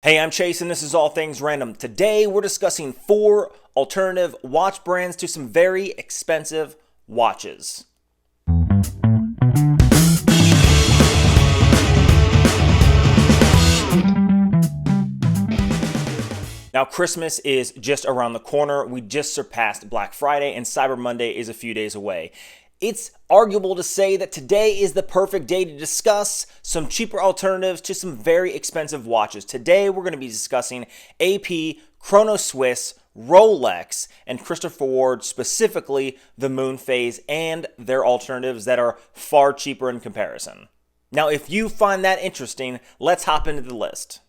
Hey, I'm Chase and this is All Things Random. Today we're discussing 4 alternative watch brands to some very expensive watches. Now, Christmas is just around the corner. We just surpassed Black Friday and Cyber Monday is a few days away. It's arguable to say that today is the perfect day to discuss some cheaper alternatives to some very expensive watches. Today, we're going to be discussing AP, Chronoswiss, Rolex, and Christopher Ward, specifically the Moonphase, and their alternatives that are far cheaper in comparison. Now, if you find that interesting, let's hop into the list.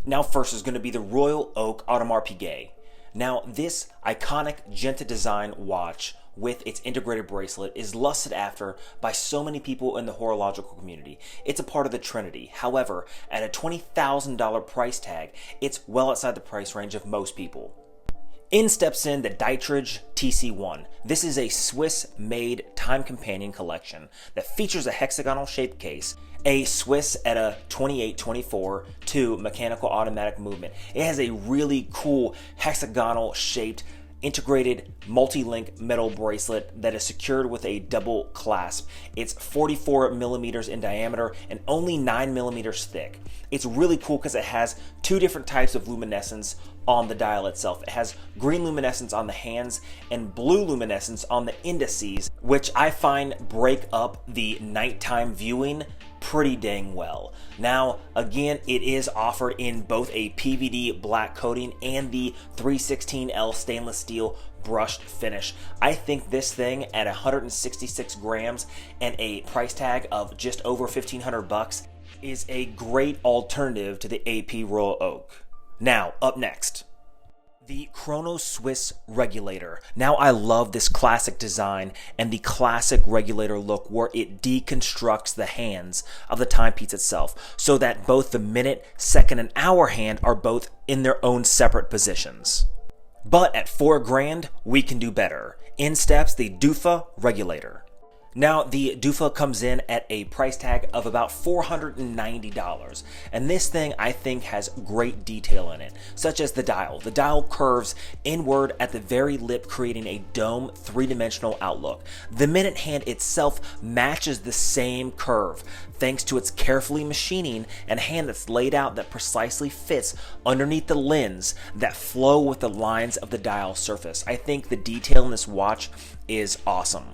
Now, first is going to be the Royal Oak Audemars Piguet. Now, this iconic Genta design watch with its integrated bracelet is lusted after by so many people in the horological community. It's a part of the Trinity. However, at a $20,000 price tag, it's well outside the price range of most people. In steps in the Dietrich TC-1. This is a Swiss-made time companion collection that features a hexagonal shaped case, a Swiss at a 28-24 to mechanical automatic movement. It has a really cool hexagonal shaped integrated multi-link metal bracelet that is secured with a double clasp. It's 44 millimeters in diameter and only 9 millimeters thick. It's really cool because it has 2 different types of luminescence on the dial itself. It has green luminescence on the hands and blue luminescence on the indices, which I find break up the nighttime viewing pretty dang well. Now, again, it is offered in both a PVD black coating and the 316L stainless steel brushed finish. I think this thing at 166 grams and a price tag of just over $1,500 is a great alternative to the AP Royal Oak. Now, up next, the Chronoswiss Regulator. Now, I love this classic design and the classic regulator look where it deconstructs the hands of the timepiece itself so that both the minute, second, and hour hand are both in their own separate positions. But at $4,000, we can do better. In steps the Dufa Regulator. Now, the Dufa comes in at a price tag of about $490, and this thing I think has great detail in it, such as the dial. The dial curves inward at the very lip, creating a dome 3-dimensional outlook. The minute hand itself matches the same curve, thanks to its carefully machining and hand that's laid out that precisely fits underneath the lens that flow with the lines of the dial surface. I think the detail in this watch is awesome.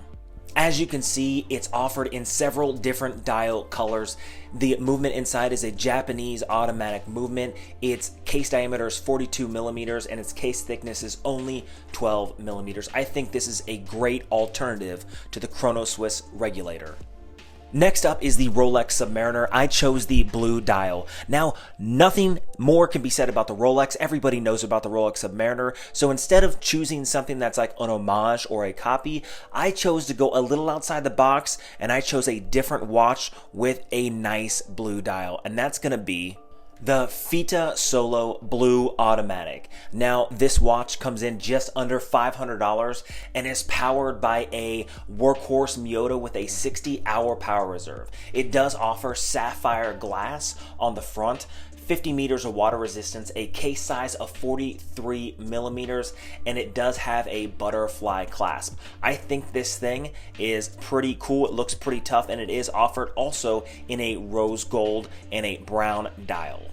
As you can see, it's offered in several different dial colors. The movement inside is a Japanese automatic movement. Its case diameter is 42 millimeters and its case thickness is only 12 millimeters. I think this is a great alternative to the Chronoswiss Regulator. Next up is the Rolex Submariner. I chose the blue dial. Now, nothing more can be said about the Rolex. Everybody knows about the Rolex Submariner. So instead of choosing something that's like an homage or a copy, I chose to go a little outside the box and I chose a different watch with a nice blue dial. And that's going to be the Fiyta Solo Blue Automatic. Now, this watch comes in just under $500 and is powered by a workhorse Miyota with a 60-hour power reserve. It does offer sapphire glass on the front, 50 meters of water resistance, a case size of 43 millimeters, and it does have a butterfly clasp. I think this thing is pretty cool. It looks pretty tough, and it is offered also in a rose gold and a brown dial.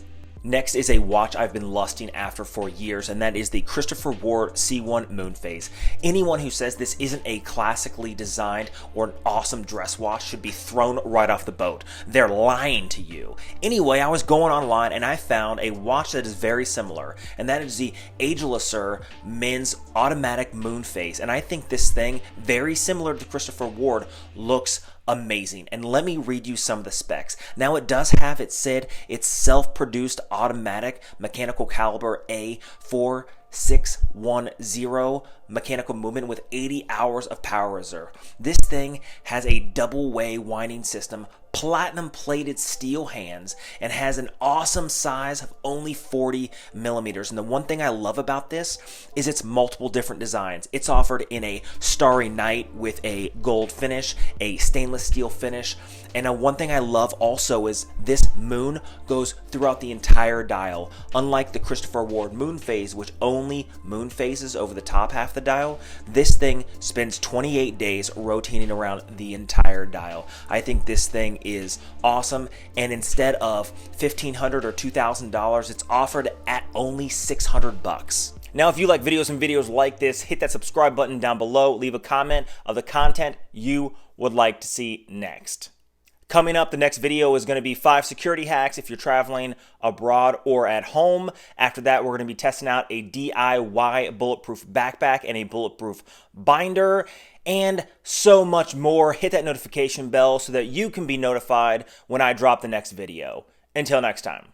Next is a watch I've been lusting after for years, and that is the Christopher Ward C1 Moonphase. Anyone who says this isn't a classically designed or an awesome dress watch should be thrown right off the boat. They're lying to you. Anyway, I was going online and I found a watch that is very similar, and that is the Agelocer men's automatic Moonphase. And I think this thing, very similar to Christopher Ward, looks amazing. And let me read you some of the specs. Now, it does have, it said, its self-produced automatic mechanical caliber A4610 mechanical movement with 80 hours of power reserve. This thing has a double way winding system, platinum plated steel hands, and has an awesome size of only 40 millimeters. And the one thing I love about this is its multiple different designs. It's offered in a starry night with a gold finish, a stainless steel finish, And one thing I love also is this moon goes throughout the entire dial. Unlike the Christopher Ward Moonphase, which only moon phases over the top half of the dial, this thing spends 28 days rotating around the entire dial. I think this thing is awesome, and instead of $1,500 or $2,000, it's offered at only $600. Now, if you like videos and videos like this, hit that subscribe button down below. Leave a comment of the content you would like to see next. Coming up, the next video is going to be 5 security hacks if you're traveling abroad or at home. After that, we're going to be testing out a DIY bulletproof backpack and a bulletproof binder, and so much more. Hit that notification bell so that you can be notified when I drop the next video. Until next time.